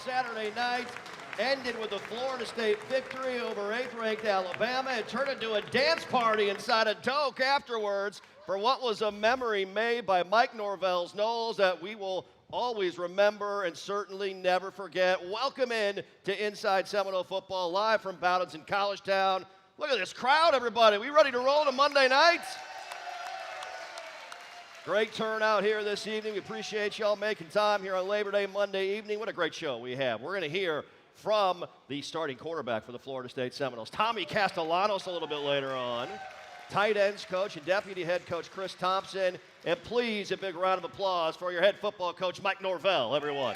Saturday night ended with a Florida State victory over 8th-ranked Alabama. It turned into a dance party inside a Doak afterwards for what was a memory made by Mike Norvell's Noles that we will always remember and certainly never forget. Welcome in to Inside Seminole Football, live from Bowdens in College Town. Look at this crowd, everybody. We ready to roll to Monday night? Great turnout here this evening. We appreciate y'all making time here on Labor Day Monday evening. What a great show we have. We're going to hear from the starting quarterback for the Florida State Seminoles, Tommy Castellanos, a little bit later on. Tight ends coach and deputy head coach Chris Thompson. And please, a big round of applause for your head football coach, Mike Norvell, everyone.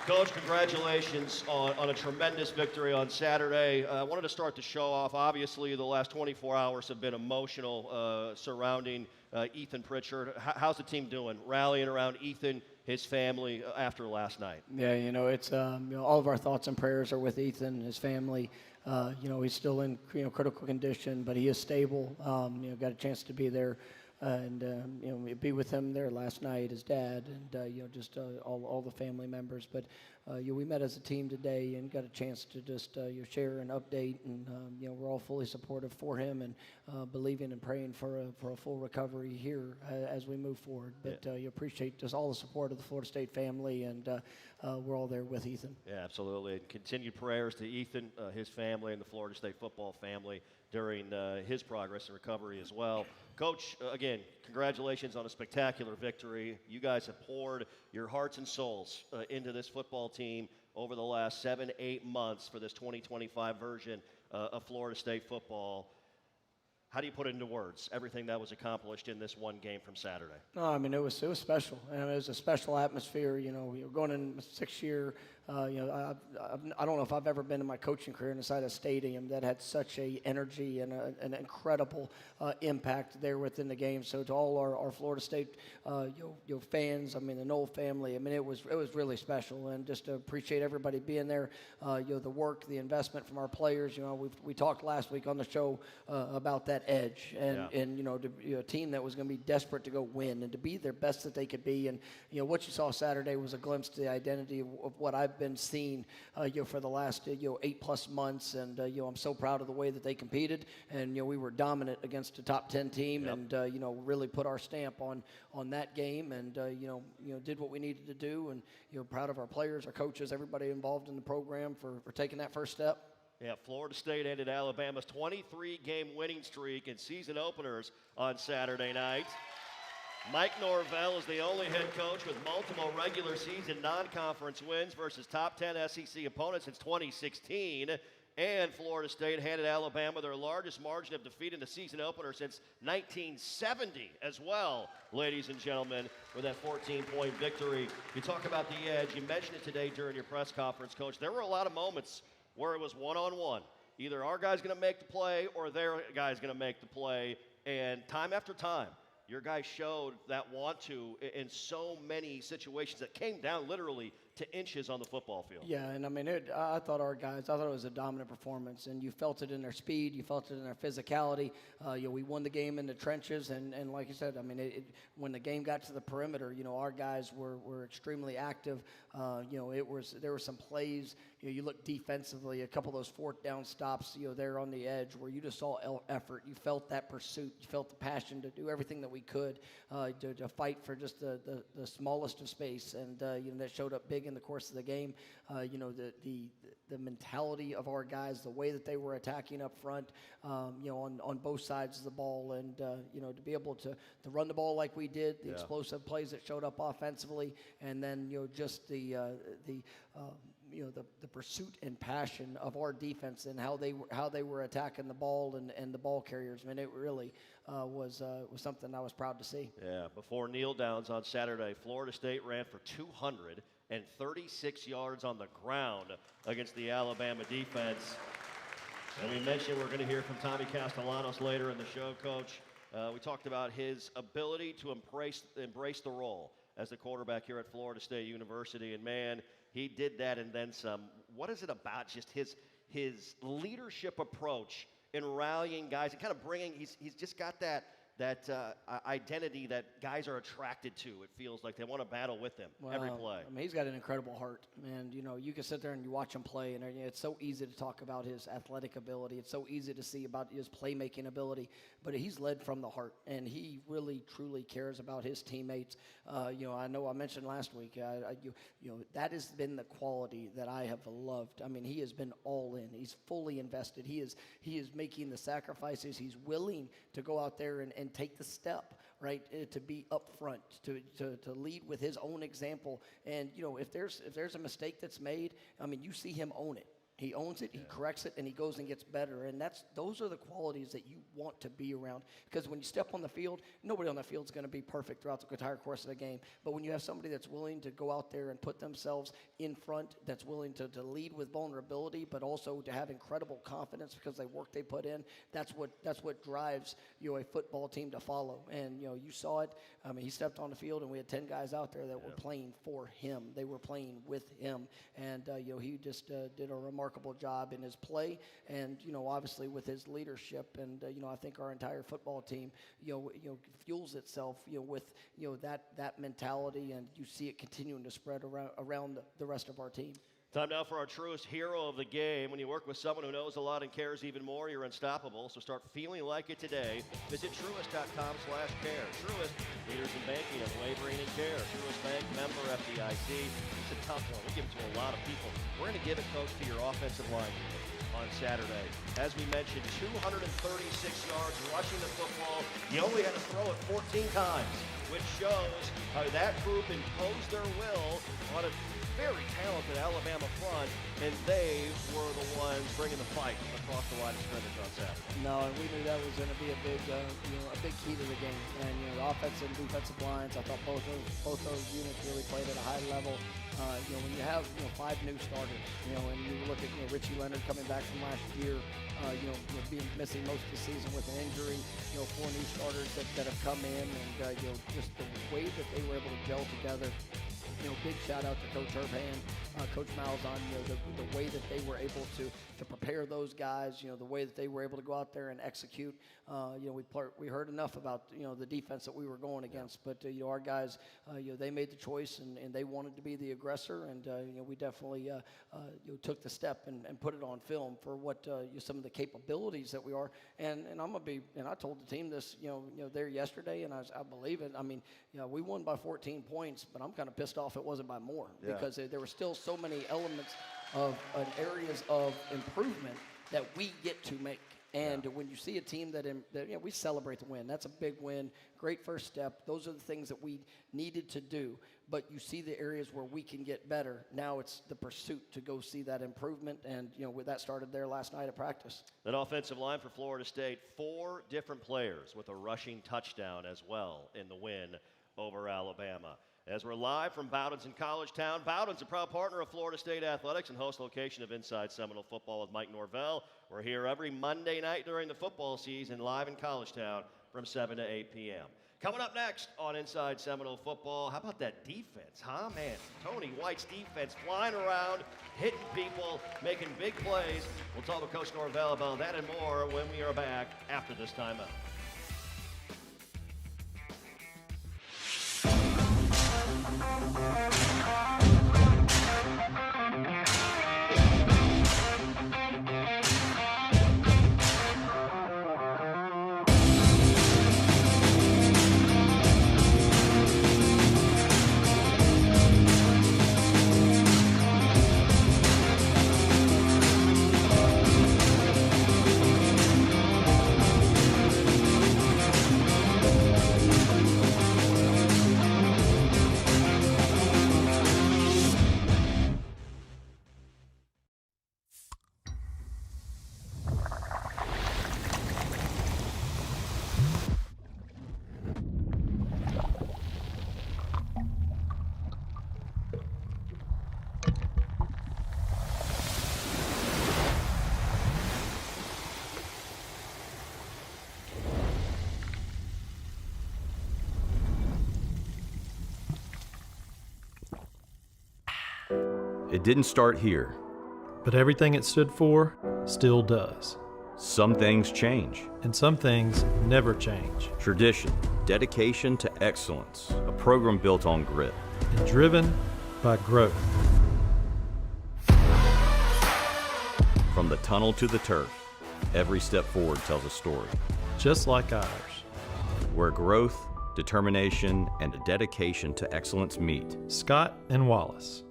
Coach, congratulations on a tremendous victory on Saturday. I wanted to start the show off. Obviously, the last 24 hours have been emotional surrounding Ethan Pritchard. How's the team doing, rallying around Ethan, his family, after last night? Yeah, it's all of our thoughts and prayers are with Ethan, his family. He's still in critical condition, but he is stable. Got a chance to be there. And be with him there last night, his dad, and all the family members. But we met as a team today and got a chance to just share an update, and we're all fully supportive for him and believing and praying for a full recovery here as we move forward. But you appreciate just all the support of the Florida State family, and we're all there with Ethan. Yeah, absolutely. And continued prayers to Ethan, his family, and the Florida State football family during his progress and recovery as well. Coach, again, congratulations on a spectacular victory. You guys have poured your hearts and souls into this football team over the last 7-8 months for this 2025 version of Florida State football. How do you put it into words, everything that was accomplished in this one game from Saturday? No, I mean, it was special. And it was a special atmosphere. We were going in the 6th year. I don't know if I've ever been in my coaching career inside a stadium that had such a energy and an incredible impact there within the game. So to all our Florida State fans, the Knoll family, it was really special, and just to appreciate everybody being there. The work, the investment from our players. We talked last week on the show about that edge, and a team that was going to be desperate to go win and to be their best that they could be. And what you saw Saturday was a glimpse to the identity of what I've been seeing for the last 8+ months, and I'm so proud of the way that they competed, and we were dominant against a top 10 team. Yep. And really put our stamp on that game, and did what we needed to do, and proud of our players, our coaches, everybody involved in the program for taking that first step. Yeah, Florida State ended Alabama's 23-game winning streak in season openers on Saturday night. Mike Norvell is the only head coach with multiple regular season non-conference wins versus top 10 SEC opponents since 2016. And Florida State handed Alabama their largest margin of defeat in the season opener since 1970 as well, ladies and gentlemen, with that 14-point victory. You talk about the edge. You mentioned it today during your press conference, Coach. There were a lot of moments where it was one-on-one. Either our guy's going to make the play or their guy's going to make the play. And time after time, your guys showed that want to in so many situations that came down literally to inches on the football field. Yeah, and I thought it was a dominant performance, and you felt it in their speed, you felt it in their physicality. We won the game in the trenches, and like you said, when the game got to the perimeter, our guys were extremely active. There were some plays. You look defensively, a couple of those 4th down stops, there on the edge where you just saw effort. You felt that pursuit. You felt the passion to do everything that we could to fight for just the smallest of space, and that showed up big in the course of the game. The mentality of our guys, the way that they were attacking up front, on both sides of the ball, and to be able to run the ball like we did, the explosive plays that showed up offensively, and then just the pursuit and passion of our defense and how they were attacking the ball and the ball carriers. It really was something I was proud to see. Yeah, before kneel downs on Saturday, Florida State ran for 236 yards on the ground against the Alabama defense. And we mentioned we're going to hear from Tommy Castellanos later in the show, Coach. We talked about his ability to embrace the role as the quarterback here at Florida State University, and man, he did that and then some. What is it about just his leadership approach in rallying guys and kind of bringing? He's just got that identity that guys are attracted to. It feels like they want to battle with him every play. I mean, he's got an incredible heart, and you can sit there and you watch him play, and it's so easy to talk about his athletic ability. It's so easy to see about his playmaking ability, but he's led from the heart, and he really truly cares about his teammates. I know I mentioned last week, that has been the quality that I have loved. I mean, he has been all in. He's fully invested. He is making the sacrifices. He's willing to go out there and take the step, right, to be up front, to lead with his own example. And, if there's a mistake that's made, I mean, you see him own it. He owns it, he corrects it, and he goes and gets better. And those are the qualities that you want to be around. Because when you step on the field, nobody on the field is going to be perfect throughout the entire course of the game. But when you have somebody that's willing to go out there and put themselves in front, that's willing to lead with vulnerability, but also to have incredible confidence because the work they put in, that's what drives a football team to follow. And you saw it. I mean, he stepped on the field, and we had 10 guys out there that were playing for him. They were playing with him, and he just did a remarkable job in his play, and obviously with his leadership, and I think our entire football team fuels itself with that mentality, and you see it continuing to spread around the rest of our team. Time now for our truest hero of the game. When you work with someone who knows a lot and cares even more, you're unstoppable. So start feeling like it today. Visit Truist.com/care. Truist, leaders in banking and wavering in care. Truist Bank, member FDIC. It's a tough one. We give it to a lot of people. We're going to give it, Coach, to your offensive line on Saturday. As we mentioned, 236 yards rushing the football. You only had to throw it 14 times, which shows how that group imposed their will on a very talented Alabama front, and they were the ones bringing the fight across the line of scrimmage on Saturday. No, and we knew that was going to be a big key to the game. And the offensive and defensive lines, I thought both those units really played at a high level. When you have 5 new starters, and you look at Richie Leonard coming back from last year, being missing most of the season with an injury, 4 new starters that have come in, and just the way that they were able to gel together. Big shout out to Coach Culhane, Coach Malzahn, the way that they were able to prepare those guys, the way that they were able to go out there and execute. We heard enough about, the defense that we were going against, but, our guys, they made the choice and they wanted to be the aggressor, and, we definitely took the step and put it on film for what some of the capabilities that we are. And I'm going to be, and I told the team this, there yesterday, and I believe it. I mean, we won by 14 points, but I'm kind of pissed off it wasn't by more because there were still so many elements of areas of improvement that we get to make. And when you see a team that we celebrate the win. That's a big win, great first step. Those are the things that we needed to do. But you see the areas where we can get better. Now it's the pursuit to go see that improvement, and that started there last night at practice. That offensive line for Florida State, 4 different players with a rushing touchdown as well in the win over Alabama. As we're live from Bowdoin's in College Town, Bowdoin's a proud partner of Florida State Athletics and host location of Inside Seminole Football with Mike Norvell. We're here every Monday night during the football season, live in College Town from 7 to 8 p.m. Coming up next on Inside Seminole Football, how about that defense, huh, man? Tony White's defense flying around, hitting people, making big plays. We'll talk with Coach Norvell about that and more when we are back after this timeout. It didn't start here. But everything it stood for still does. Some things change. And some things never change. Tradition, dedication to excellence, a program built on grit. And driven by growth. From the tunnel to the turf, every step forward tells a story. Just like ours. Where growth, determination, and a dedication to excellence meet. Scott and Wallace.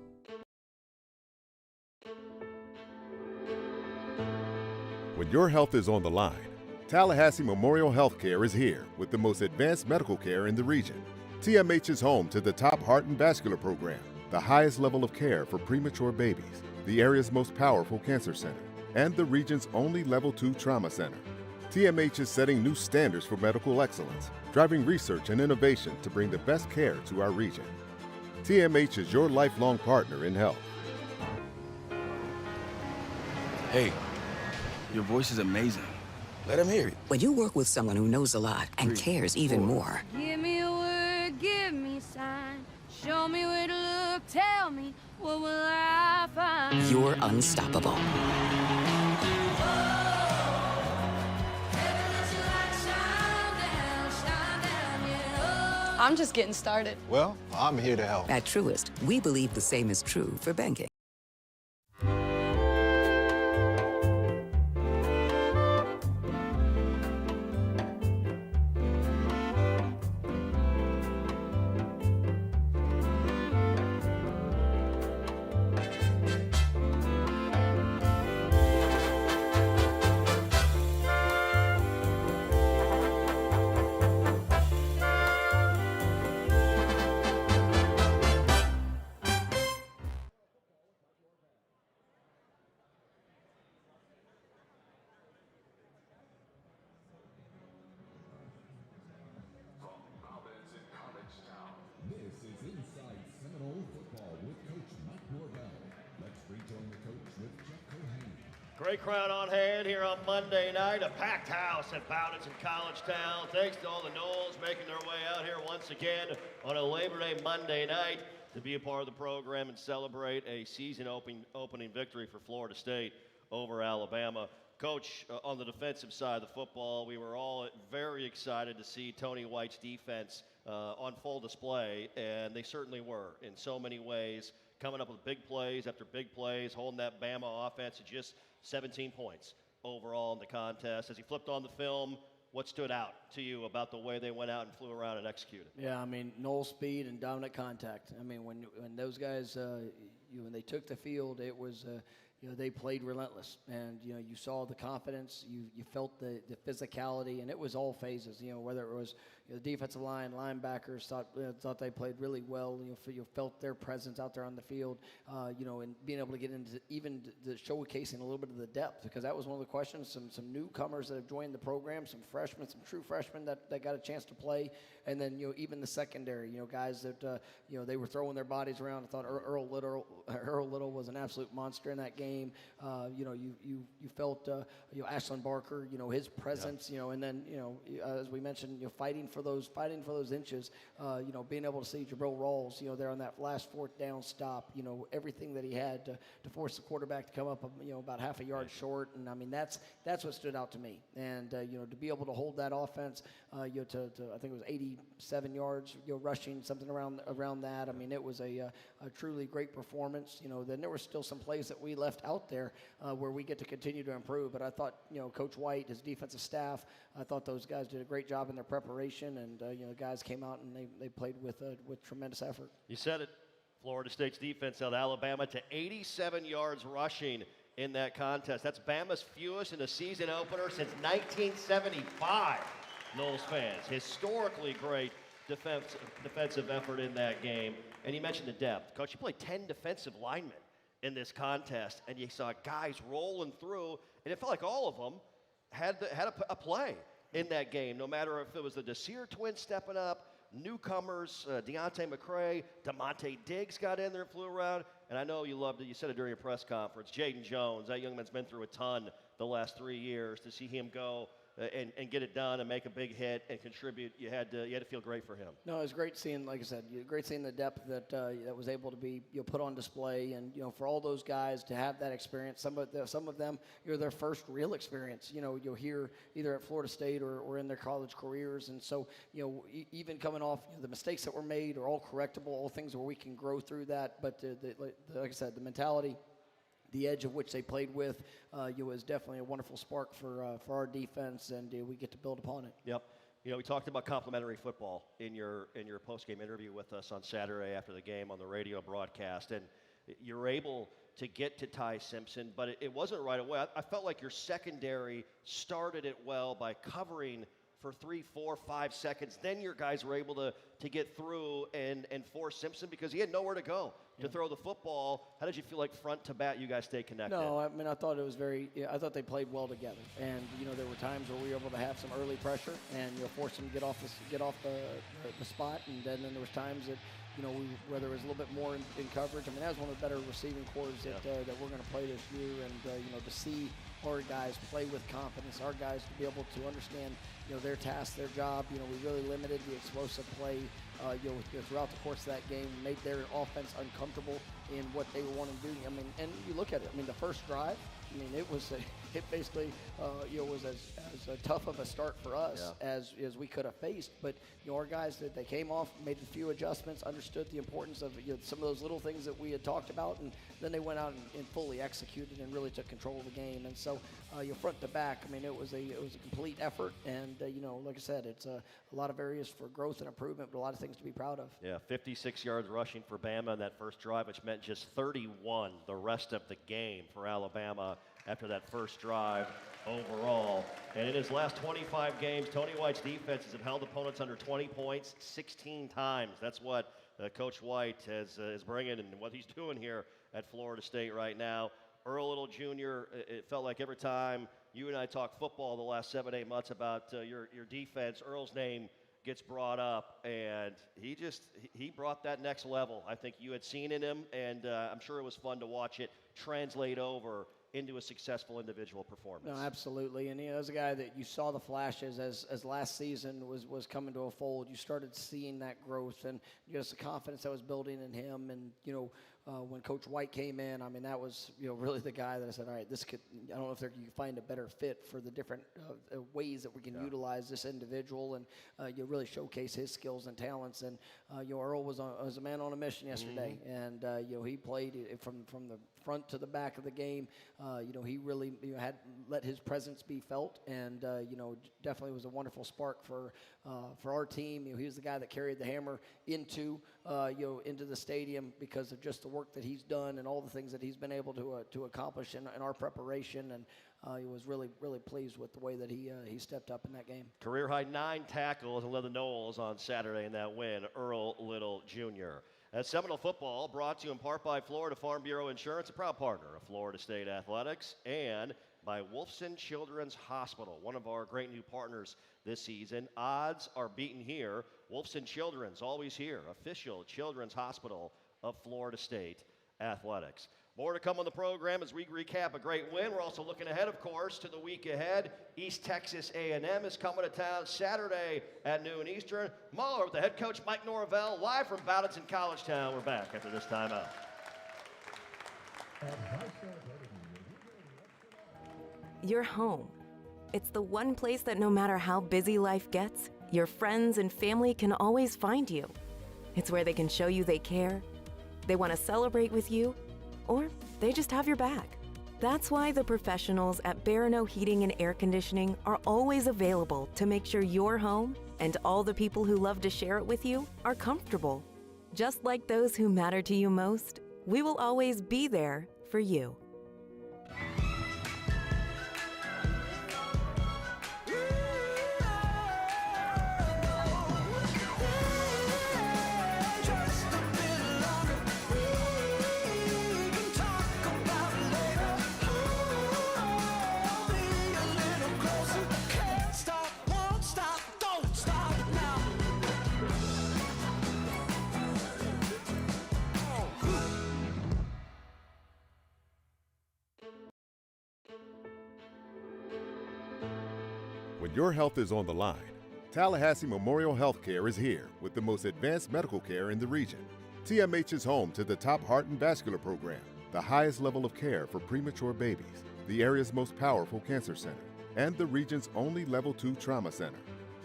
When your health is on the line, Tallahassee Memorial Healthcare is here with the most advanced medical care in the region. TMH is home to the top heart and vascular program, the highest level of care for premature babies, the area's most powerful cancer center, and the region's only Level 2 trauma center. TMH is setting new standards for medical excellence, driving research and innovation to bring the best care to our region. TMH is your lifelong partner in health. Hey, your voice is amazing. Let him hear it. When you work with someone who knows a lot and cares even more. Give me a word, give me a sign. Show me where to look, tell me what will I find. You're unstoppable. I'm just getting started. Well, I'm here to help. At Truist, we believe the same is true for banking. This is Inside Seminole Football with Coach Mike Norvell. Let's rejoin the coach with Jeff Culhane. Great crowd on hand here on Monday night. A packed house at Bowditch in College Town. Thanks to all the Noles making their way out here once again on a Labor Day Monday night to be a part of the program and celebrate a season opening victory for Florida State over Alabama. Coach, on the defensive side of the football, we were all very excited to see Tony White's defense on full display, and they certainly were in so many ways, coming up with big plays after big plays, holding that Bama offense to just 17 points overall in the contest. As you flipped on the film, what stood out to you about the way they went out and flew around and executed? Yeah, I mean, null speed and dominant contact. I mean, when those guys, when they took the field, it was, they played relentless. And, you saw the confidence, you felt the physicality, and it was all phases, whether it was the defensive line, linebackers thought they played really well. You felt their presence out there on the field, and being able to get into even the showcasing a little bit of the depth, because that was one of the questions. Some newcomers that have joined the program, some freshmen, some true freshmen that got a chance to play, and then even the secondary, guys that they were throwing their bodies around. I thought Earl Little was an absolute monster in that game. You felt Ashlyn Barker, his presence, and then as we mentioned, fighting for those inches, being able to see Jabril Rawls, there on that last fourth down stop, everything that he had to force the quarterback to come up, about half a yard short, and I mean that's what stood out to me, and to be able to hold that offense, to I think it was 87 yards, rushing something around that. I mean, it was a truly great performance. Then there were still some plays that we left out there where we get to continue to improve, but I thought Coach White, his defensive staff, I thought those guys did a great job in their preparation, and the guys came out and they played with tremendous effort. You said it. Florida State's defense held Alabama to 87 yards rushing in that contest. That's Bama's fewest in a season opener since 1975. Noles fans, historically great defensive effort in that game. And you mentioned the depth. Coach, you played 10 defensive linemen in this contest, and you saw guys rolling through, and it felt like all of them had a play in that game, no matter if it was the Desir twins stepping up, newcomers, Deontay McCray, DeMonte Diggs got in there and flew around, and I know you loved it. You said it during your press conference. Jaden Jones, that young man's been through a ton the last 3 years. To see him go and get it done and make a big hit and contribute, you had to feel great for him. No, it was great seeing, like I said, great seeing the depth that was able to be put on display, and for all those guys to have that experience. Some of them, their first real experience. You'll hear either at Florida State or in their college careers, and so even coming off the mistakes that were made are all correctable, all things where we can grow through that. But like I said, the mentality, the edge of which they played with, was definitely a wonderful spark for our defense, and we get to build upon it. Yep. We talked about complimentary football in your post-game interview with us on Saturday after the game on the radio broadcast, and you're able to get to Ty Simpson, but it wasn't right away. I felt like your secondary started it well by covering for 3, 4, 5 seconds. Then your guys were able to get through and force Simpson because he had nowhere to go to throw the football. How did you feel like front to back you guys stayed connected? No, I mean, I thought it was I thought they played well together. And, there were times where we were able to have some early pressure and, force them to get off the spot. And then there was times that, where there was a little bit more in coverage. I mean, that was one of the better receiving corps that we're going to play this year. And, to see our guys play with confidence, our guys to be able to understand, their task, their job. We really limited the explosive play, throughout the course of that game, made their offense uncomfortable in what they were wanting to do. I mean, and you look at it. I mean, the first drive, it basically, was as tough of a start for us as we could have faced. But, our guys, they came off, made a few adjustments, understood the importance of some of those little things that we had talked about, and then they went out and fully executed and really took control of the game. And so, front to back, I mean, it was a complete effort. And, like I said, it's a lot of areas for growth and improvement, but a lot of things to be proud of. Yeah, 56 yards rushing for Bama in that first drive, which meant just 31 the rest of the game for Alabama after that first drive overall. And in his last 25 games, Tony White's defenses have held opponents under 20 points 16 times. That's what Coach White is bringing and what he's doing here at Florida State right now. Earl Little Jr., it felt like every time you and I talk football the last 7-8 months about your defense, Earl's name gets brought up, and he brought that next level. I think you had seen in him, and I'm sure it was fun to watch it translate over into a successful individual performance. No, absolutely. And as a guy that you saw the flashes as last season was coming to a fold, you started seeing that growth and just the confidence that was building in him. And, when Coach White came in, I mean, that was, really the guy that I said, all right, I don't know if you can find a better fit for the different ways that we can utilize this individual and you really showcase his skills and talents. And, Earl was a man on a mission yesterday. And, he played from the front to the back of the game. He really had let his presence be felt, and definitely was a wonderful spark for our team. He was the guy that carried the hammer into the stadium because of just the work that he's done and all the things that he's been able to accomplish in our preparation. And he was really, really pleased with the way that he stepped up in that game. Career high 9 tackles and led the Noles on Saturday in that win. Earl Little Jr. Seminole football brought to you in part by Florida Farm Bureau Insurance, a proud partner of Florida State Athletics, and by Wolfson Children's Hospital, one of our great new partners this season. Odds are beaten here. Wolfson Children's, always here, official children's hospital of Florida State Athletics. More to come on the program as we recap a great win. We're also looking ahead, of course, to the week ahead. East Texas A&M is coming to town Saturday at noon Eastern. Muller with the head coach, Mike Norvell, live from Bowdenton College Town. We're back after this timeout. Your home. It's the one place that no matter how busy life gets, your friends and family can always find you. It's where they can show you they care, they want to celebrate with you, or they just have your back. That's why the professionals at Barano Heating and Air Conditioning are always available to make sure your home and all the people who love to share it with you are comfortable. Just like those who matter to you most, we will always be there for you. When your health is on the line, Tallahassee Memorial Healthcare is here with the most advanced medical care in the region. TMH is home to the top heart and vascular program, the highest level of care for premature babies, the area's most powerful cancer center, and the region's only Level 2 trauma center.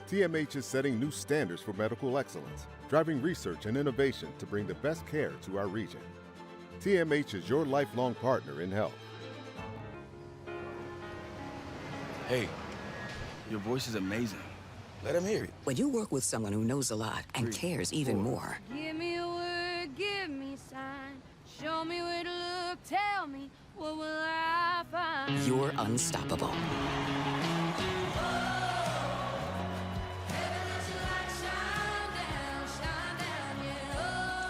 TMH is setting new standards for medical excellence, driving research and innovation to bring the best care to our region. TMH is your lifelong partner in health. Hey, your voice is amazing. Let him hear it. When you work with someone who knows a lot and cares even more, Give me a word, give me a sign. Show me where to look, tell me what will I find. you're unstoppable.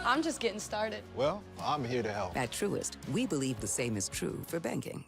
I'm just getting started. Well, I'm here to help. At Truist, we believe the same is true for banking.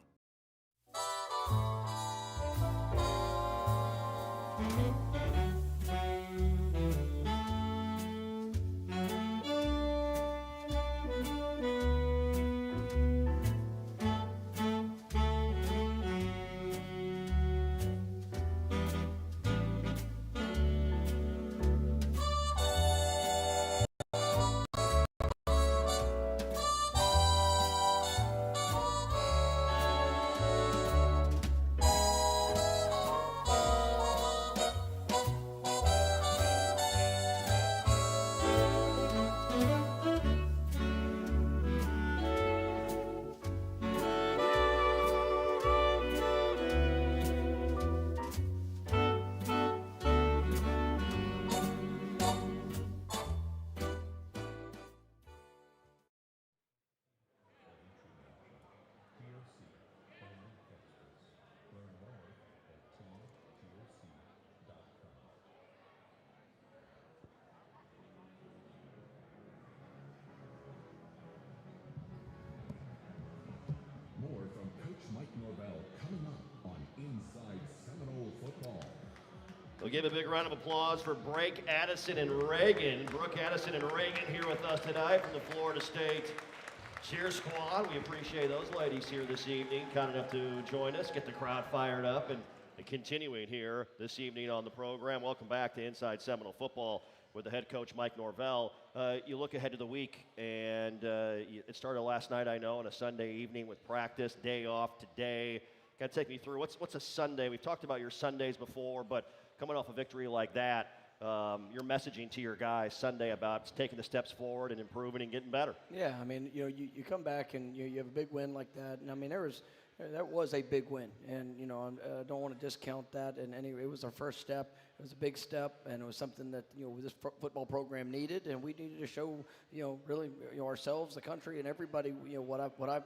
More from Coach Mike Norvell coming up on Inside Seminole Football. We'll give a big round of applause for Brake Addison and Reagan. Brooke Addison and Reagan here with us tonight from the Florida State Cheer Squad. We appreciate those ladies here this evening, kind enough to join us, get the crowd fired up, and continuing here this evening on the program. Welcome back to Inside Seminole Football with the head coach, Mike Norvell. You look ahead to the week, and it started last night, I know, on a Sunday evening with practice, day off today. Kind of take me through, what's a Sunday? We've talked about your Sundays before, but coming off a victory like that, your messaging to your guys Sunday about taking the steps forward and improving and getting better. Yeah, I mean, you come back and you have a big win like that, and I mean, that was a big win, and I don't want to discount that. And anyway, it was our first step. It was a big step, and it was something that this football program needed, and we needed to show really ourselves, the country, and everybody what I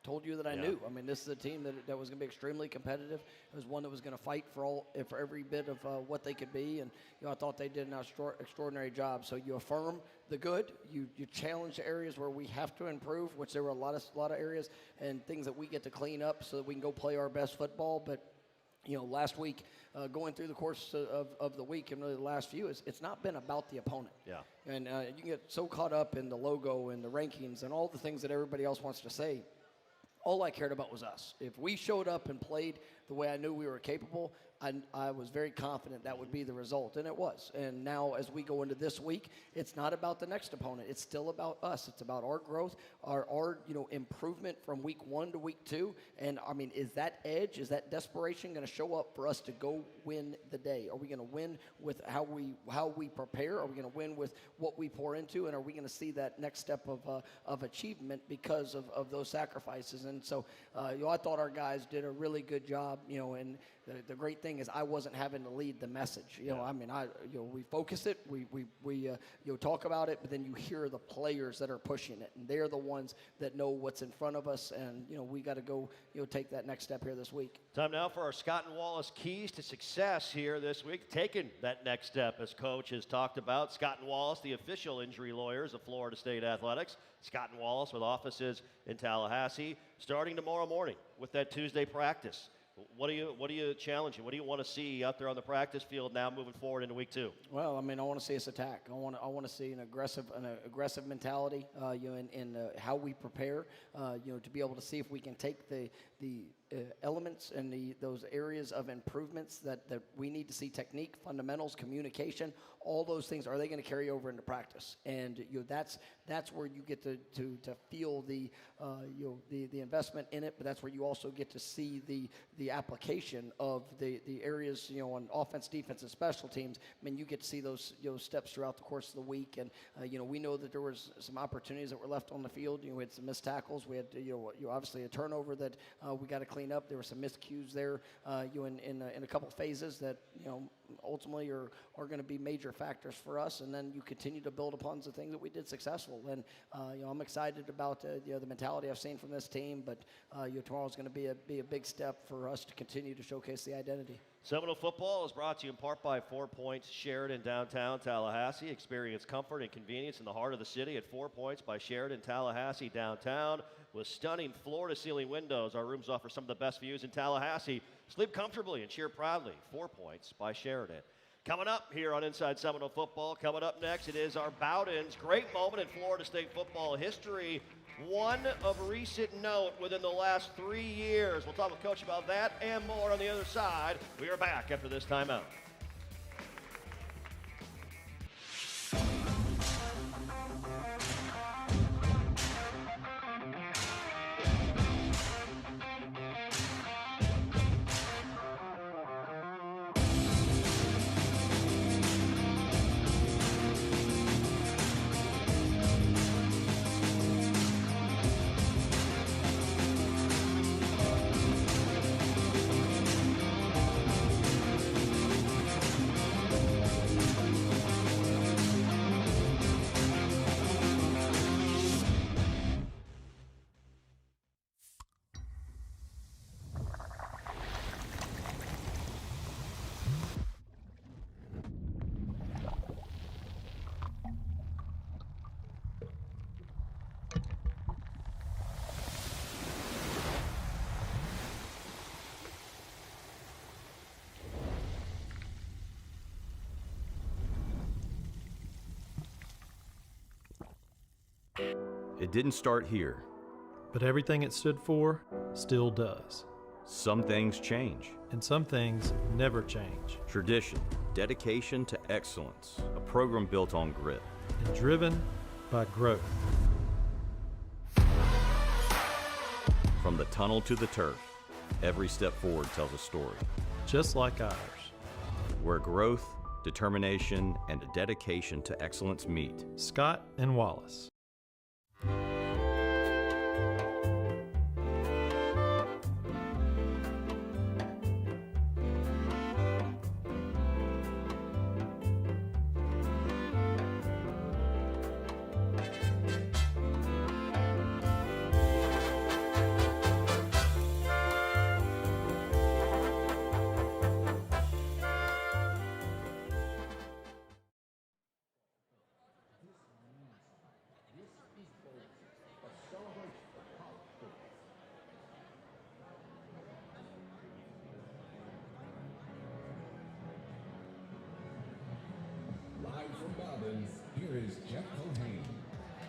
told you that I knew. I mean, this is a team that was going to be extremely competitive. It was one that was going to fight for every bit of what they could be, and I thought they did an extraordinary job. So you affirm the good, you challenge the areas where we have to improve, which there were a lot of areas and things that we get to clean up so that we can go play our best football. But last week, going through the course of the week and really the last few, it's not been about the opponent. Yeah. And you get so caught up in the logo and the rankings and all the things that everybody else wants to say. All I cared about was us. If we showed up and played the way I knew we were capable, I was very confident that would be the result, and it was. And now as we go into this week, it's not about the next opponent. It's still about us. It's about our growth, our improvement from week 1 to week 2. And, I mean, is that edge, is that desperation going to show up for us to go win the day? Are we going to win with how we prepare? Are we going to win with what we pour into? And are we going to see that next step of achievement because of those sacrifices? And so, I thought our guys did a really good job, and the great thing is I wasn't having to lead the message. I mean, we focus it, we talk about it, but then you hear the players that are pushing it, and they're the ones that know what's in front of us, and we got to go take that next step here this week. Time now for our Scott and Wallace keys to success here this week. Taking that next step, as Coach has talked about. Scott and Wallace, the official injury lawyers of Florida State Athletics. Scott and Wallace with offices in Tallahassee, starting tomorrow morning with that Tuesday practice. What are you challenging? What do you want to see out there on the practice field now moving forward into week 2? Well, I mean, I want to see us attack. I want to see an aggressive mentality, in how we prepare, to be able to see if we can take the elements and those areas of improvements that we need to see: technique, fundamentals, communication, all those things. Are they going to carry over into practice? And that's where you get to feel the investment in it, but that's where you also get to see the application of the areas, on offense, defense, and special teams. I mean, you get to see those steps throughout the course of the week. And we know that there was some opportunities that were left on the field. We had some missed tackles. We had obviously a turnover that we got to clean up. There were some miscues there in a couple phases that ultimately are going to be major factors for us. And then you continue to build upon the things that we did successful. And I'm excited about the mentality I've seen from this team. But tomorrow is going to be a big step for us to continue to showcase the identity. Seminole football is brought to you in part by 4 Points Sheridan downtown Tallahassee. Experience comfort and convenience in the heart of the city at 4 Points by Sheridan Tallahassee downtown. With stunning floor-to-ceiling windows, our rooms offer some of the best views in Tallahassee. Sleep comfortably and cheer proudly. 4 Points by Sheridan. Coming up here on Inside Seminole Football, coming up next, it is our Bowdens. Great moment in Florida State football history. One of recent note within the last 3 years. We'll talk with Coach about that and more on the other side. We are back after this timeout. It didn't start here. But everything it stood for still does. Some things change. And some things never change. Tradition, dedication to excellence, a program built on grit. And driven by growth. From the tunnel to the turf, every step forward tells a story. Just like ours. Where growth, determination, and a dedication to excellence meet. Scott and Wallace. From Bowdens, here is Jeff Culhane.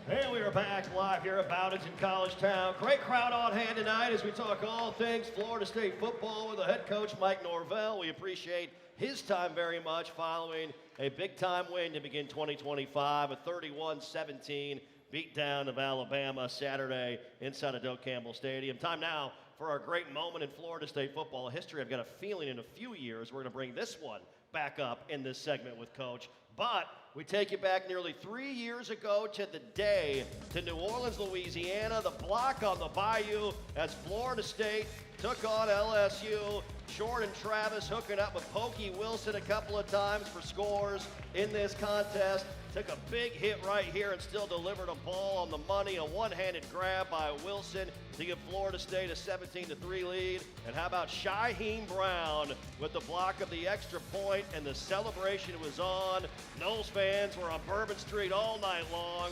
And we are back live here at Bowdens in College Town. Great crowd on hand tonight as we talk all things Florida State football with the head coach, Mike Norvell. We appreciate his time very much following a big-time win to begin 2025, a 31-17 beatdown of Alabama Saturday inside of Doak Campbell Stadium. Time now for our great moment in Florida State football history. I've got a feeling in a few years we're going to bring this one back up in this segment with Coach. But we take you back nearly 3 years ago to the day to New Orleans, Louisiana, the block on the Bayou as Florida State took on LSU. Jordan Travis hooking up with Pokey Wilson a couple of times for scores in this contest. Took a big hit right here and still delivered a ball on the money. A one-handed grab by Wilson to give Florida State a 17-3 lead. And how about Shyheim Brown with the block of the extra point, and the celebration was on. Knowles fans were on Bourbon Street all night long.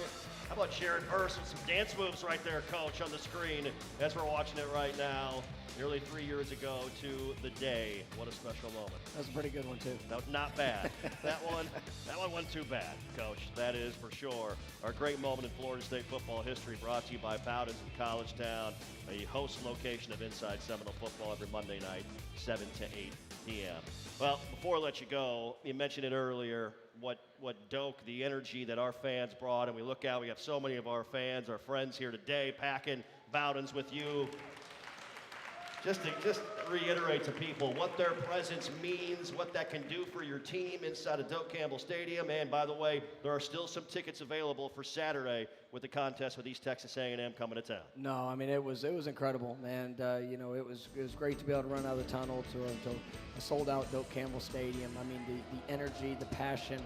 How about Jared Hurst with some dance moves right there, Coach, on the screen as we're watching it right now. nearly 3 years ago to the day. What a special moment. That's a pretty good one, too. No, not bad. that one wasn't too bad, Coach. That is for sure. Our great moment in Florida State football history brought to you by Bowden's in College Town, a host location of Inside Seminole football every Monday night, 7 to 8 p.m. Well, before I let you go, you mentioned it earlier, what Doak, the energy that our fans brought, and we look out, we have so many of our fans, our friends here today, packing Bowden's with you. Just to reiterate to people what their presence means, what that can do for your team inside of Doak Campbell Stadium. And by the way, there are still some tickets available for Saturday with the contest with East Texas A&M coming to town. No, I mean, it was incredible, and you know, it was great to be able to run out of the tunnel to a sold-out Doak Campbell Stadium. I mean, the energy, the passion,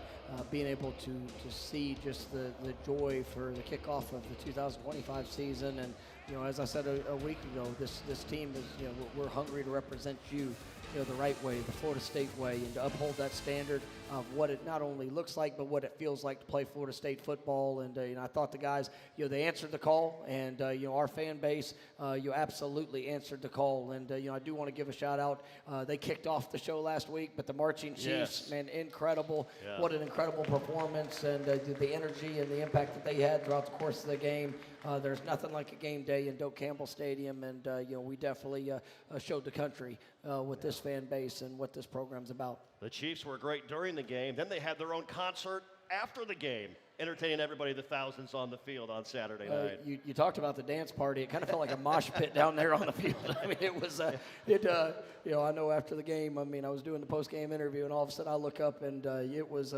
being able to see just the joy for the kickoff of the 2025 season. And you know, as I said a week ago, this team is, you know, we're hungry to represent you know, the right way, the Florida State way, and to uphold that standard of what it not only looks like, but what it feels like to play Florida State football. And you know, I thought the guys, you know, they answered the call, and you know, our fan base, you absolutely answered the call. And you know, I do want to give a shout out. They kicked off the show last week, but the Marching Chiefs, yes, man, incredible! Yeah. What an incredible performance, and the energy and the impact that they had throughout the course of the game. There's nothing like a game day in Doak Campbell Stadium, and you know, we definitely showed the country what this fan base and what this program's about. The Chiefs were great during the game. Then they had their own concert after the game, entertaining everybody, the thousands on the field on Saturday night. You talked about the dance party. It kind of felt like a mosh pit down there on the field. I mean, it was, you know, I know after the game, I mean, I was doing the post-game interview, and all of a sudden I look up, and it was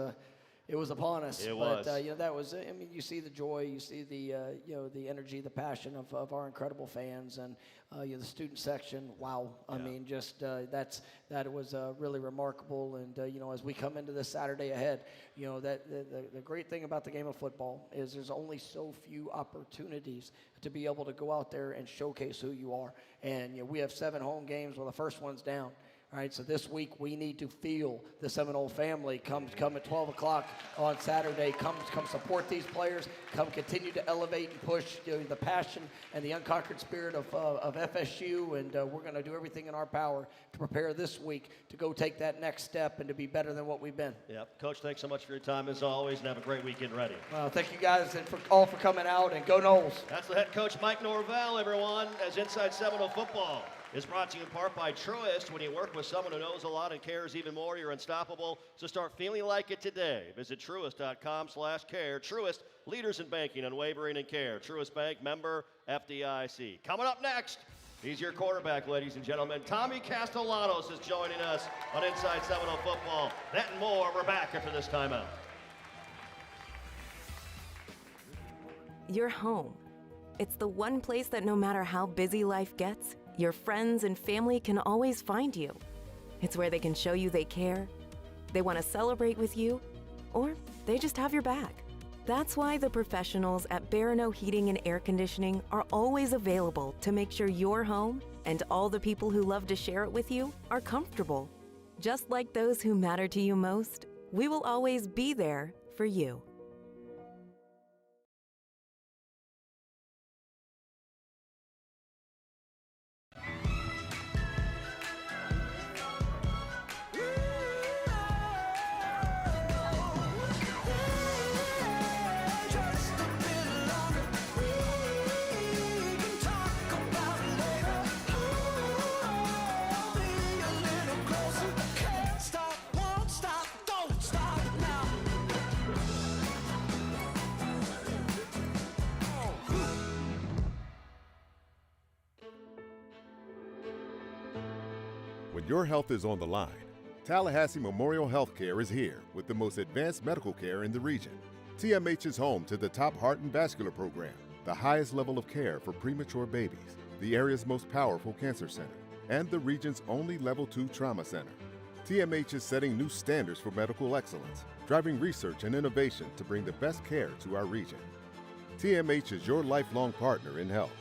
upon us. It was. But, you know, that was, I mean, you see the joy, you see the, you know, the energy, the passion of our incredible fans, and, you know, the student section. Wow. I mean, just that was really remarkable. And, you know, as we come into this Saturday ahead, you know, that the great thing about the game of football is there's only so few opportunities to be able to go out there and showcase who you are. And, you know, we have 7 home games. Well, the first one's down. All right, so this week we need to feel the Seminole family come at 12 o'clock on Saturday. Come support these players. Come continue to elevate and push, you know, the passion and the unconquered spirit of FSU. And we're going to do everything in our power to prepare this week to go take that next step and to be better than what we've been. Yep. Coach, thanks so much for your time as always, and have a great weekend ready. Well, thank you guys and all for coming out, and go Noles. That's the head coach, Mike Norvell, everyone, as Inside Seminole Football is brought to you in part by Truist. When you work with someone who knows a lot and cares even more, you're unstoppable. So start feeling like it today. Visit Truist.com/care. Truist, leaders in banking, unwavering in care. Truist Bank, member FDIC. Coming up next, he's your quarterback, ladies and gentlemen. Tommy Castellanos is joining us on Inside Seminole Football. That and more. We're back after this timeout. Your home. It's the one place that no matter how busy life gets, your friends and family can always find you. It's where they can show you they care, they want to celebrate with you, or they just have your back. That's why the professionals at Barano Heating and Air Conditioning are always available to make sure your home and all the people who love to share it with you are comfortable. Just like those who matter to you most, we will always be there for you. When your health is on the line, Tallahassee Memorial Healthcare is here with the most advanced medical care in the region. TMH is home to the top heart and vascular program, the highest level of care for premature babies, the area's most powerful cancer center, and the region's only Level 2 trauma center. TMH is setting new standards for medical excellence, driving research and innovation to bring the best care to our region. TMH is your lifelong partner in health.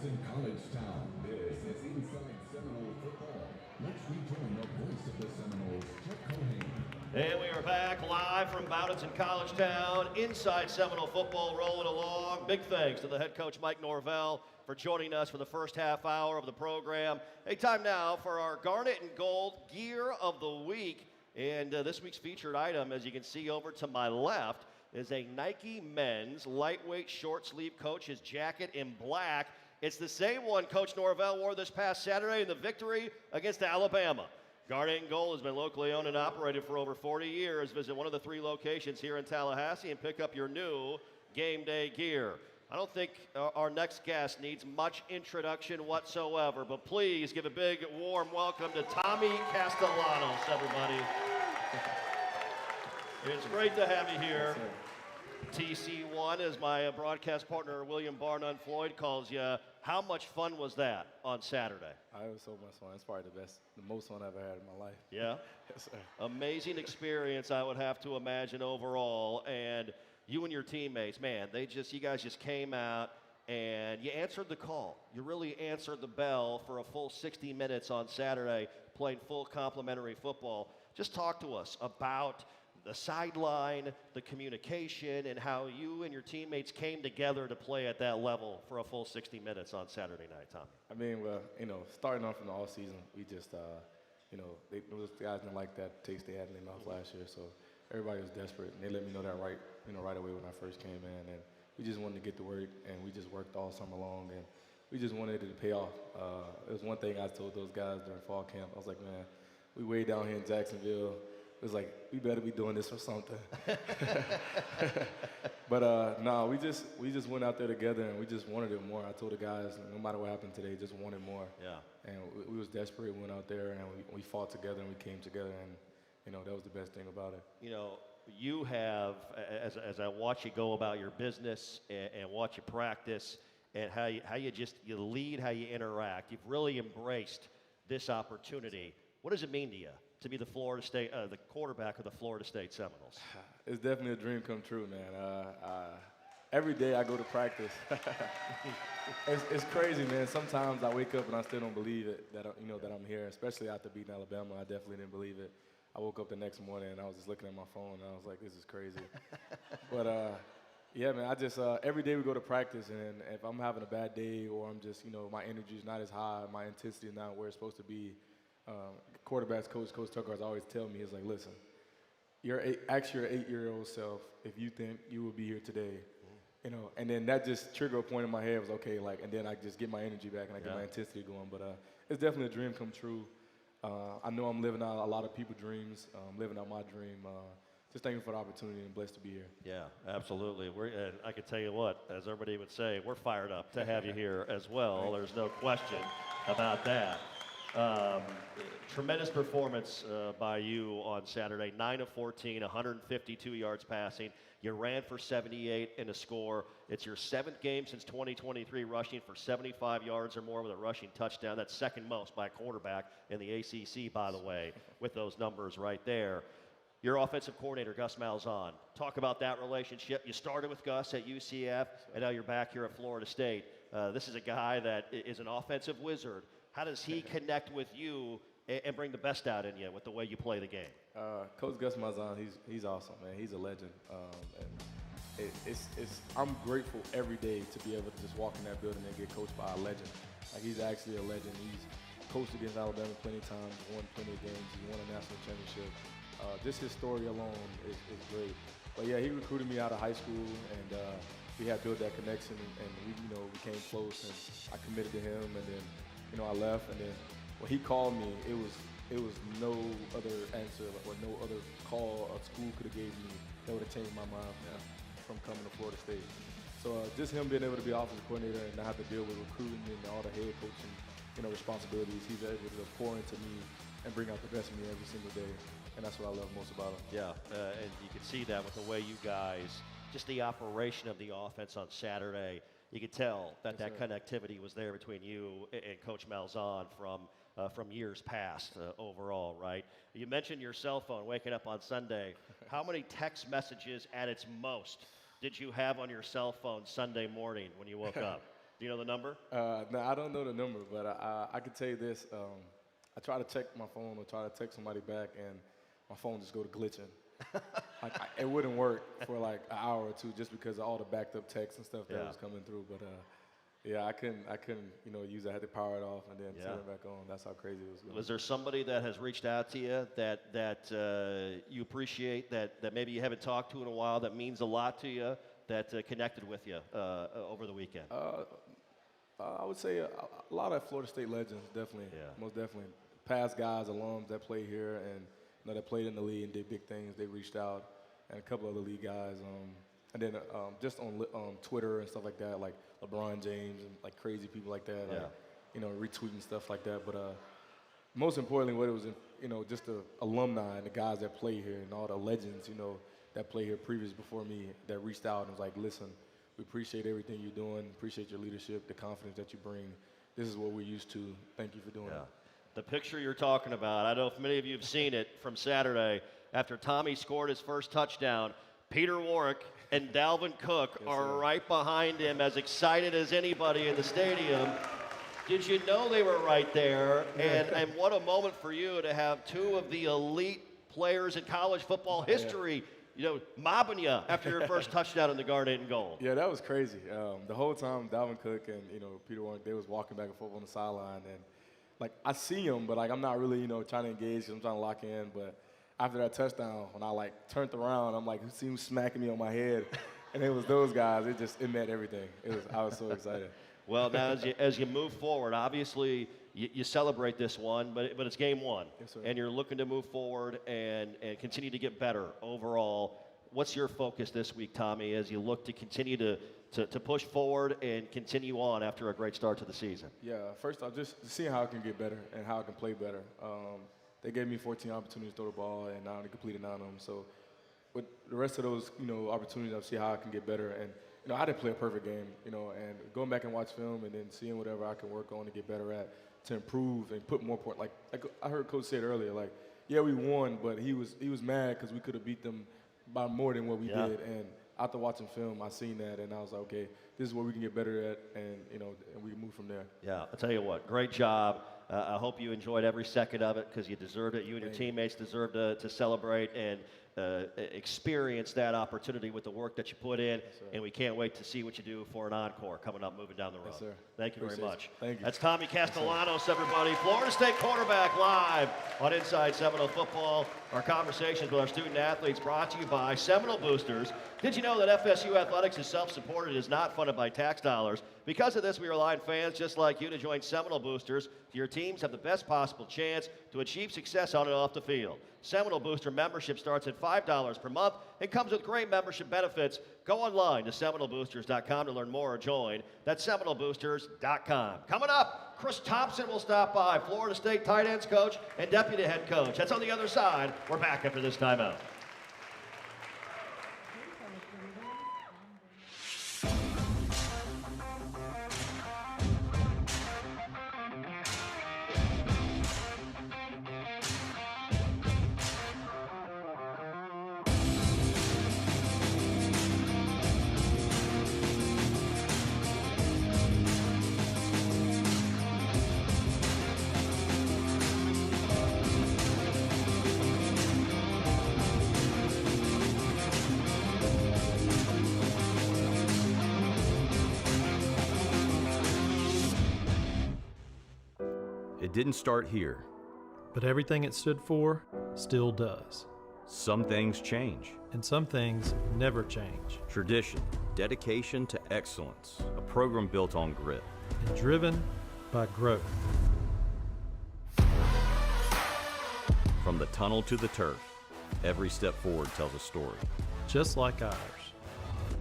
in College Town. This is Inside Seminole Football. Let's rejoin the voice of the Seminoles, Chuck Culhane. And we are back live from Bowditch in College Town, inside Seminole football rolling along. Big thanks to the head coach, Mike Norvell, for joining us for the first half hour of the program. Hey, time now for our Garnet and Gold Gear of the Week. And this week's featured item, as you can see over to my left, is a Nike men's lightweight short sleeve coach's jacket in black. It's the same one Coach Norvell wore this past Saturday in the victory against Alabama. Garnet and Gold has been locally owned and operated for over 40 years. Visit one of the 3 locations here in Tallahassee and pick up your new game day gear. I don't think our next guest needs much introduction whatsoever, but please give a big, warm welcome to Tommy Castellanos, everybody. It's great to have you here. TC1, as my broadcast partner William Barnum Floyd calls you. How much fun was that on Saturday? It was so much fun. It's probably the most fun I've ever had in my life. Yeah? Yes, sir. Amazing experience, I would have to imagine, overall. And you and your teammates, man, you guys just came out and you answered the call. You really answered the bell for a full 60 minutes on Saturday, playing full complimentary football. Just talk to us about the sideline, the communication, and how you and your teammates came together to play at that level for a full 60 minutes on Saturday night, Tom. I mean, well, starting off in the all season, we just, those guys didn't like that taste they had in their mouth last year, so everybody was desperate, and they let me know that right away when I first came in, and we just wanted to get to work, and we just worked all summer long, and we just wanted it to pay off. It was one thing I told those guys during fall camp. I was like, man, we way down here in Jacksonville. It was like, we better be doing this for something. But no, we just went out there together and we just wanted it more. I told the guys, no matter what happened today, just wanted more. Yeah. And we was desperate. We went out there and we fought together and we came together, and that was the best thing about it. You have, as I watch you go about your business and watch you practice, and how you lead, how you interact, you've really embraced this opportunity. What does it mean to you to be the quarterback of the Florida State Seminoles? It's definitely a dream come true, man. Every day I go to practice. It's crazy, man. Sometimes I wake up and I still don't believe it that I'm here, especially after beating Alabama. I definitely didn't believe it. I woke up the next morning and I was just looking at my phone and I was like, this is crazy. But yeah, man, I just every day we go to practice, and if I'm having a bad day or I'm just my energy is not as high, my intensity is not where it's supposed to be. Quarterbacks coach Tucker always tell me, he's like, listen, ask your 8-year-old self if you think you will be here today, and then that just triggered a point in my head. Was okay, and then I just get my energy back and I get my intensity going. But it's definitely a dream come true. I know I'm living out a lot of people's dreams. Living out my dream. Just thank you for the opportunity and blessed to be here. Yeah, absolutely. And I can tell you what, as everybody would say, we're fired up to have you here as well. There's no question about that. Tremendous performance by you on Saturday. 9 of 14, 152 yards passing. You ran for 78 and a score. It's your 7th game since 2023 rushing for 75 yards or more with a rushing touchdown. That's second most by a quarterback in the ACC, by the way, with those numbers right there. Your offensive coordinator, Gus Malzahn. Talk about that relationship. You started with Gus at UCF, and now you're back here at Florida State. This is a guy that is an offensive wizard. How does he connect with you and bring the best out in you with the way you play the game? Coach Gus Malzahn, he's awesome, man. He's a legend. And I'm grateful every day to be able to just walk in that building and get coached by a legend. He's actually a legend. He's coached against Alabama plenty of times, won plenty of games. He won a national championship. Just his story alone is great. But yeah, he recruited me out of high school, and we had built that connection, and we became close, and I committed to him, and then I left, and then when he called me, it was no other answer or no other call a school could have gave me that would have changed my mind from coming to Florida State. So just him being able to be offensive coordinator and not have to deal with recruiting and all the head coaching responsibilities, he's able to pour into me and bring out the best in me every single day. And that's what I love most about him. Yeah, and you can see that with the way you guys, just the operation of the offense on Saturday, you could tell that connectivity was there between you and Coach Malzahn from years past overall, right? You mentioned your cell phone waking up on Sunday. How many text messages at its most did you have on your cell phone Sunday morning when you woke up? Do you know the number? No, I don't know the number, but I can tell you this. I try to check my phone or try to text somebody back, and my phone just go to glitching. It wouldn't work for like an hour or two just because of all the backed up texts and stuff that was coming through. But yeah, I couldn't use it. I had to power it off and then turn it back on. That's how crazy it was going. Was there somebody that has reached out to you that you appreciate, that maybe you haven't talked to in a while, that means a lot to you, that connected with you over the weekend? I would say a lot of Florida State legends, definitely. Yeah. Most definitely. Past guys, alums that play here and that played in the league and did big things. They reached out, and a couple other league guys. And then just on Twitter and stuff like that, like LeBron James and like crazy people like that, retweeting stuff like that. But most importantly, what it was, just the alumni and the guys that play here and all the legends, that play here before me that reached out and was like, listen, we appreciate everything you're doing, appreciate your leadership, the confidence that you bring. This is what we're used to. Thank you for doing it. The picture you're talking about, I don't know if many of you have seen it from Saturday. After Tommy scored his first touchdown, Peter Warwick and Dalvin Cook are right behind him, as excited as anybody in the stadium. Did you know they were right there? And what a moment for you to have two of the elite players in college football history, mobbing you after your first touchdown in the Garnet and Gold. Yeah, that was crazy. The whole time, Dalvin Cook and Peter Warwick, they was walking back and forth on the sideline, and I see him, but I'm not really trying to engage because I'm trying to lock in. But after that touchdown, when I turned around, I'm like, who seems smacking me on my head? And it was those guys. It meant everything. I was so excited. Well, now as you move forward, obviously you celebrate this one, but it's game one. Yes, sir. And you're looking to move forward and continue to get better overall. What's your focus this week, Tommy, as you look to continue to push forward and continue on after a great start to the season? Yeah, first off, just seeing how I can get better and how I can play better. They gave me 14 opportunities to throw the ball, and I only completed 9 of them. So with the rest of those, opportunities, I'll see how I can get better. And, I didn't play a perfect game, and going back and watch film and then seeing whatever I can work on to get better at, to improve and put more point. Like I heard Coach say it earlier, yeah, we won, but he was mad because we could have beat them by more than what we did. And after watching film, I seen that, and I was like, okay, this is what we can get better at, and and we can move from there. Yeah, I'll tell you what, great job. I hope you enjoyed every second of it because you deserved it. You and your teammates deserve to celebrate and experience that opportunity with the work that you put in, and we can't wait to see what you do for an encore coming up, moving down the road. Yes, sir. Thank you very much. Thank you. That's Tommy Castellanos, everybody. Florida State quarterback live on Inside Seminole Football. Our conversations with our student athletes brought to you by Seminole Boosters. Did you know that FSU Athletics is self-supported, is not funded by tax dollars? Because of this, we rely on fans just like you to join Seminole Boosters. Your teams have the best possible chance to achieve success on and off the field. Seminole Booster membership starts at $5 per month and comes with great membership benefits. Go online to SeminoleBoosters.com to learn more or join. That's SeminoleBoosters.com. Coming up, Chris Thompson will stop by, Florida State tight ends coach and deputy head coach. That's on the other side. We're back after this timeout. It didn't start here. But everything it stood for still does. Some things change. And some things never change. Tradition, dedication to excellence, a program built on grit. And driven by growth. From the tunnel to the turf, every step forward tells a story. Just like ours.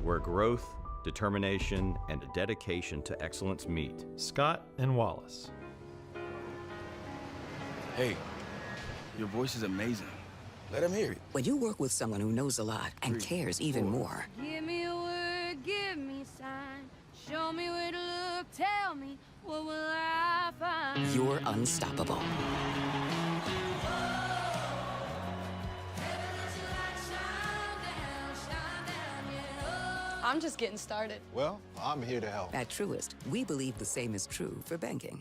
Where growth, determination, and a dedication to excellence meet. Scott and Wallace. Hey, your voice is amazing. Let him hear it. When you work with someone who knows a lot and cares even more. Give me a word, give me a sign. Show me where to look, tell me what will I find. You're unstoppable. I'm just getting started. Well, I'm here to help. At Truist, we believe the same is true for banking.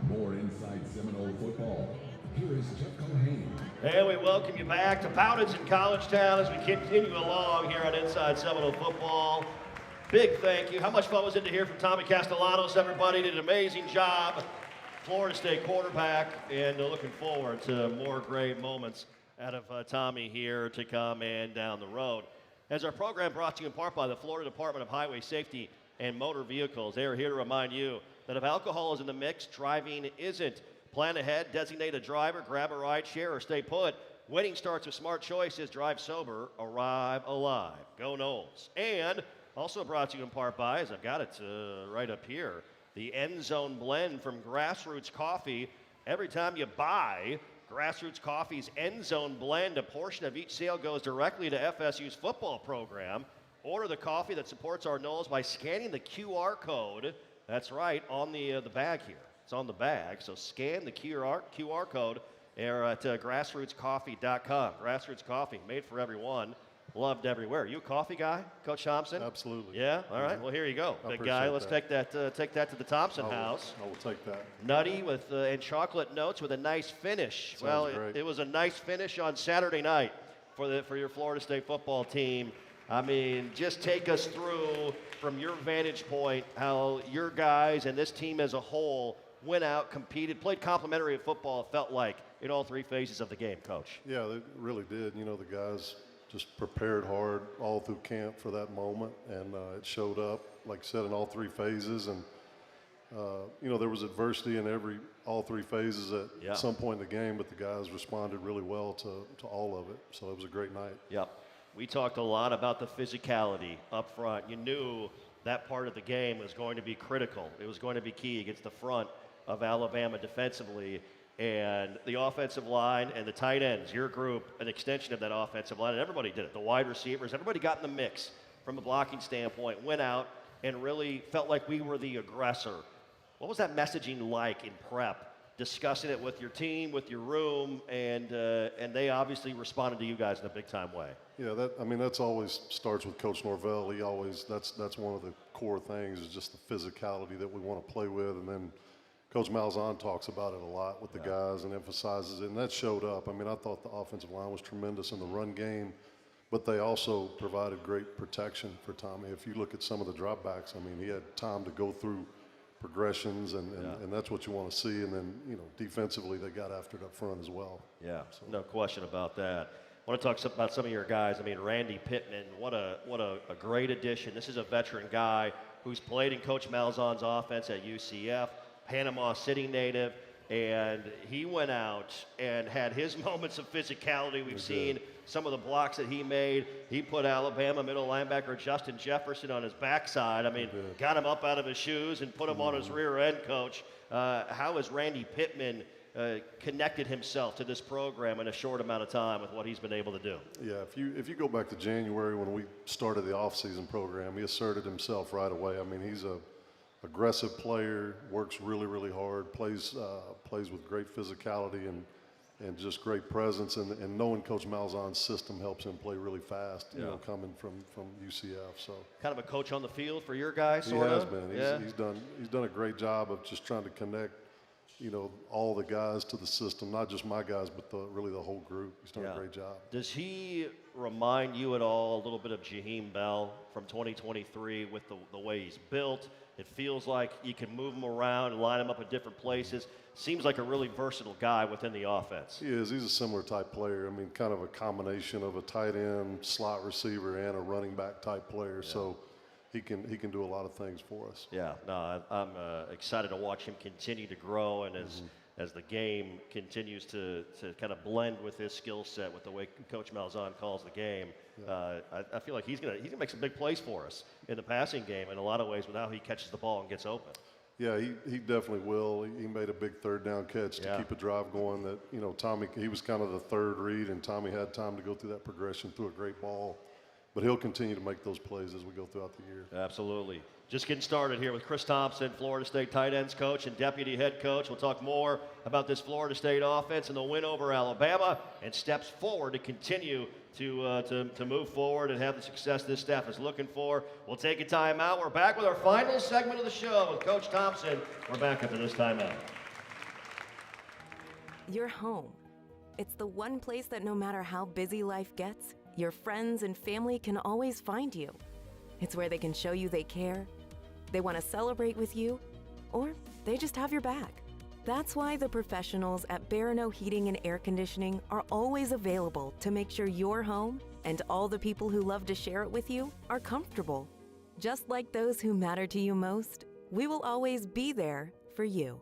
More Inside Seminole football. Here is Jeff Culhane. And we welcome you back to Bowdens in Collegetown as we continue along here on Inside Seminole Football. Big thank you. How much fun was it to hear from Tommy Castellanos? Everybody did an amazing job. Florida State quarterback, and looking forward to more great moments out of Tommy here to come and down the road. As our program brought to you in part by the Florida Department of Highway Safety and Motor Vehicles, they are here to remind you that if alcohol is in the mix, driving isn't. Plan ahead, designate a driver, grab a ride share, or stay put. Winning starts with smart choices. Drive sober, arrive alive. Go Noles. And also brought to you in part by, as I've got it right up here, the End Zone Blend from Grassroots Coffee. Every time you buy Grassroots Coffee's End Zone Blend, a portion of each sale goes directly to FSU's football program. Order the coffee that supports our Noles by scanning the QR code. That's right, on the bag here. It's on the bag, so scan the QR code there at grassrootscoffee.com. Grassroots Coffee, made for everyone, loved everywhere. You a coffee guy, Coach Thompson? Absolutely. Yeah? All right. Well, here you go, big guy. Let's take that to the Thompson house. I will take that. Nutty with and chocolate notes with a nice finish. Sounds great. It was a nice finish on Saturday night for your Florida State football team. I mean, just take us through, from your vantage point, how your guys and this team as a whole went out, competed, played complimentary football, it felt like, in all three phases of the game, Coach. Yeah, they really did. You know, the guys just prepared hard all through camp for that moment, and it showed up, like I said, in all three phases. And, you know, there was adversity in all three phases at some point in the game, but the guys responded really well to all of it. So it was a great night. Yep. We talked a lot about the physicality up front. You knew that part of the game was going to be critical. It was going to be key against the front of Alabama defensively, and the offensive line and the tight ends, your group, an extension of that offensive line, and everybody did it. The wide receivers, everybody got in the mix from a blocking standpoint, went out and really felt like we were the aggressor. What was that messaging like in prep, discussing it with your team, with your room, and they obviously responded to you guys in a big-time way? Yeah, that's always starts with Coach Norvell. That's one of the core things is just the physicality that we want to play with, and then Coach Malzahn talks about it a lot with the guys and emphasizes it, and that showed up. I mean, I thought the offensive line was tremendous in the run game, but they also provided great protection for Tommy. If you look at some of the dropbacks, I mean, he had time to go through progressions, and that's what you want to see. And then, you know, defensively, they got after it up front as well. Yeah, so. No question about that. I want to talk about some of your guys. I mean, Randy Pittman, what a great addition. This is a veteran guy who's played in Coach Malzahn's offense at UCF. Panama City native, and he went out and had his moments of physicality. We've seen some of the blocks that he made. He put Alabama middle linebacker Justin Jefferson on his backside. I mean, got him up out of his shoes and put him on his rear end, Coach. How has Randy Pittman connected himself to this program in a short amount of time with what he's been able to do? Yeah, if you go back to January when we started the offseason program, he asserted himself right away. I mean, he's a aggressive player, works really, really hard, plays with great physicality and just great presence, and knowing Coach Malzahn's system helps him play really fast, you know, coming from UCF. So kind of a coach on the field for your guys, sort of? He has been. He's done a great job of just trying to connect, you know, all the guys to the system, not just my guys, but really the whole group. He's done a great job. Does he remind you at all a little bit of Jaheim Bell from 2023 with the way he's built? It feels like you can move him around and line him up in different places. Seems like a really versatile guy within the offense. He is. He's a similar type player. I mean, kind of a combination of a tight end, slot receiver, and a running back type player. Yeah. So he can do a lot of things for us. Yeah. No, I'm excited to watch him continue to grow, and as the game continues to kind of blend with his skill set, with the way Coach Malzahn calls the game. I feel like he's gonna make some big plays for us in the passing game in a lot of ways with how he catches the ball and gets open. Yeah, he definitely will. He made a big third down catch to keep a drive going that, you know, Tommy, he was kind of the third read, and Tommy had time to go through that progression, threw a great ball. But he'll continue to make those plays as we go throughout the year. Absolutely. Just getting started here with Chris Thompson, Florida State tight ends coach and deputy head coach. We'll talk more about this Florida State offense and the win over Alabama and steps forward to continue to move forward and have the success this staff is looking for. We'll take a timeout. We're back with our final segment of the show with Coach Thompson. We're back after this timeout. Your home. It's the one place that no matter how busy life gets, your friends and family can always find you. It's where they can show you they care, they want to celebrate with you, or they just have your back. That's why the professionals at Barano Heating and Air Conditioning are always available to make sure your home and all the people who love to share it with you are comfortable. Just like those who matter to you most, we will always be there for you.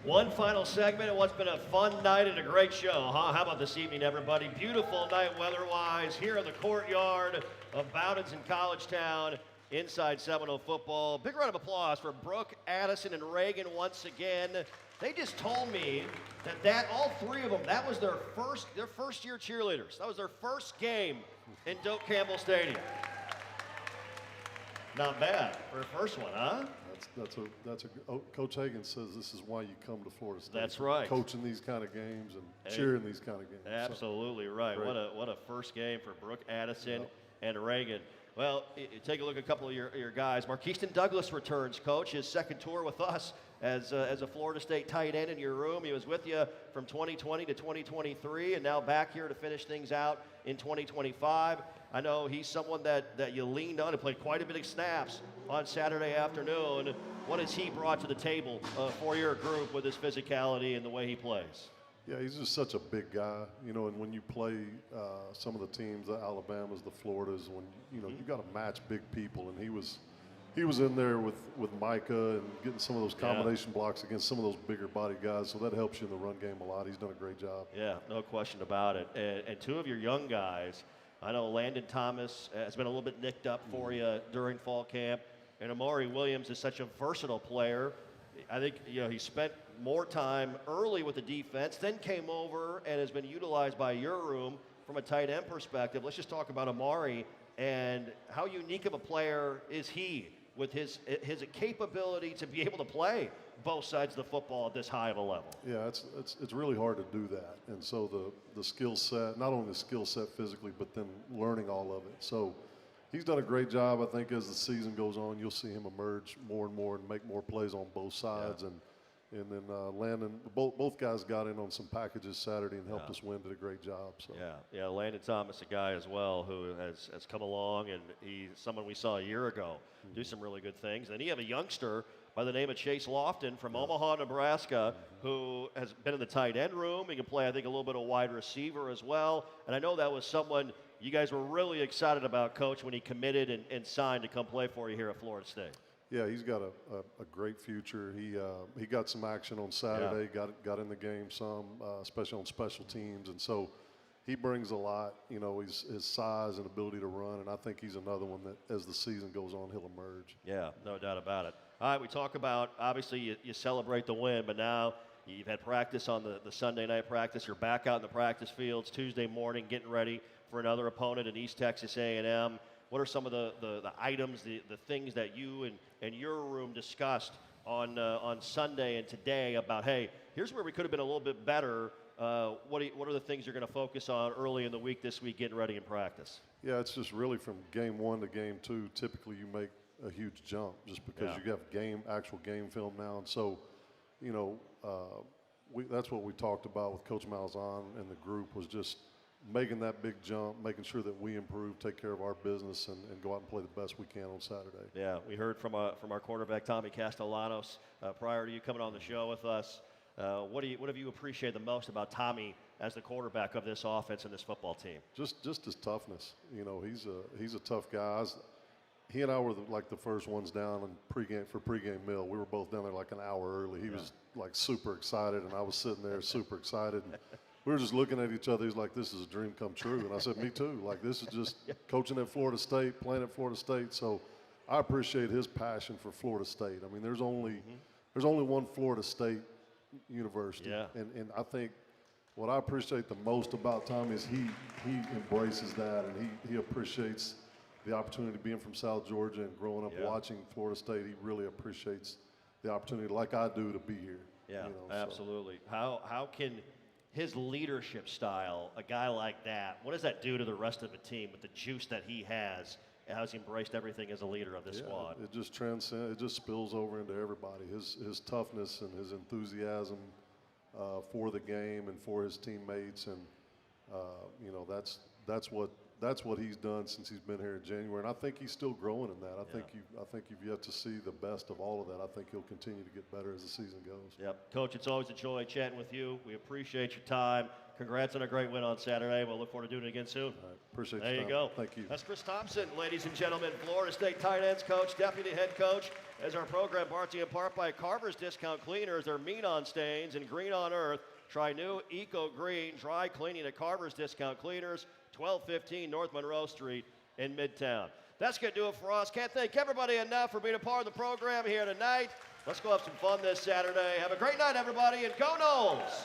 One final segment of what's been a fun night and a great show, huh? How about this evening, everybody? Beautiful night weather-wise here in the courtyard of Bowdens in College Town inside Seminole football. Big round of applause for Brooke, Addison, and Reagan once again. They just told me that all three of them, that was their first year cheerleaders. That was their first game in Doak Campbell Stadium. Not bad for a first one, huh? Coach Hagan says this is why you come to Florida State. That's right. Coaching these kind of games and cheering these kind of games. Absolutely right. What a first game for Brooke, Addison, and Reagan. Well, take a look at a couple of your guys. Marquiston Douglas returns, Coach, his second tour with us as a Florida State tight end in your room. He was with you from 2020 to 2023, and now back here to finish things out in 2025. I know he's someone that you leaned on and played quite a bit of snaps on Saturday afternoon. What has he brought to the table for your group with his physicality and the way he plays? Yeah, he's just such a big guy, you know, and when you play some of the teams, the Alabamas, the Floridas, when, you know, you got to match big people, and he was in there with Micah and getting some of those combination blocks against some of those bigger body guys, so that helps you in the run game a lot. He's done a great job. Yeah, no question about it. And two of your young guys, I know Landon Thomas has been a little bit nicked up for you during fall camp, and Amari Williams is such a versatile player. I think, you know, he spent more time early with the defense, then came over and has been utilized by your room from a tight end perspective. Let's just talk about Amari and how unique of a player is he with his capability to be able to play both sides of the football at this high of a level. Yeah, it's really hard to do that. And so the skill set, not only the skill set physically, but then learning all of it. So he's done a great job. I think as the season goes on, you'll see him emerge more and more and make more plays on both sides. Yeah. And then Landon, both guys got in on some packages Saturday and helped us win. Did a great job. So. Yeah, Landon Thomas, a guy as well who has come along, and he's someone we saw a year ago do some really good things. And then you have a youngster by the name of Chase Lofton from Omaha, Nebraska, who has been in the tight end room. He can play, I think, a little bit of wide receiver as well. And I know that was someone you guys were really excited about, Coach, when he committed and signed to come play for you here at Florida State. Yeah, he's got a great future. He got some action on Saturday, got in the game some, especially on special teams, and so he brings a lot. You know, his size and ability to run, and I think he's another one that, as the season goes on, he'll emerge. Yeah, no doubt about it. All right, we talk about, obviously, you celebrate the win, but now you've had practice on the Sunday night practice. You're back out in the practice fields Tuesday morning getting ready for another opponent in East Texas A&M. What are some of the items, the things that you and your room discussed on Sunday and today about, hey, here's where we could have been a little bit better. What are the things you're going to focus on early in the week this week getting ready in practice? Yeah, it's just really from game 1 to game 2. Typically, you make a huge jump just because you have actual game film now. And so, you know, that's what we talked about with Coach Malzahn and the group was just making that big jump, making sure that we improve, take care of our business, and go out and play the best we can on Saturday. Yeah, we heard from our quarterback, Tommy Castellanos, prior to you coming on the show with us. What have you appreciated the most about Tommy as the quarterback of this offense and this football team? Just his toughness. You know, he's a tough guy. He and I were the first ones down in pregame meal. We were both down there like an hour early. He was like super excited, and I was sitting there super excited. And we were just looking at each other. He's like, "This is a dream come true." And I said, "Me too. Like, this is just coaching at Florida State, playing at Florida State." So I appreciate his passion for Florida State. I mean, there's only one Florida State university. Yeah. And I think what I appreciate the most about Tommy is he embraces that, and he appreciates the opportunity to being from South Georgia and growing up watching Florida State. He really appreciates the opportunity, like I do, to be here. Yeah, you know, absolutely. So. How can his leadership style, a guy like that, what does that do to the rest of the team with the juice that he has? And how he's embraced everything as a leader of this squad? It just transcends. It just spills over into everybody. His toughness and his enthusiasm for the game and for his teammates, and you know, that's what he's done since he's been here in January, and I think he's still growing in that. I think you've yet to see the best of all of that. I think he'll continue to get better as the season goes. Yep, Coach, it's always a joy chatting with you. We appreciate your time. Congrats on a great win on Saturday. We'll look forward to doing it again soon. All right, appreciate There your you time. go. Thank you. That's Chris Thompson, ladies and gentlemen, Florida State tight ends coach, deputy head coach. As our program brought to you in part by Carver's Discount Cleaners. They're mean on stains and green on earth. Try new Eco Green dry cleaning at Carver's Discount Cleaners, 1215 North Monroe Street in Midtown. That's going to do it for us. Can't thank everybody enough for being a part of the program here tonight. Let's go have some fun this Saturday. Have a great night, everybody, and go Noles!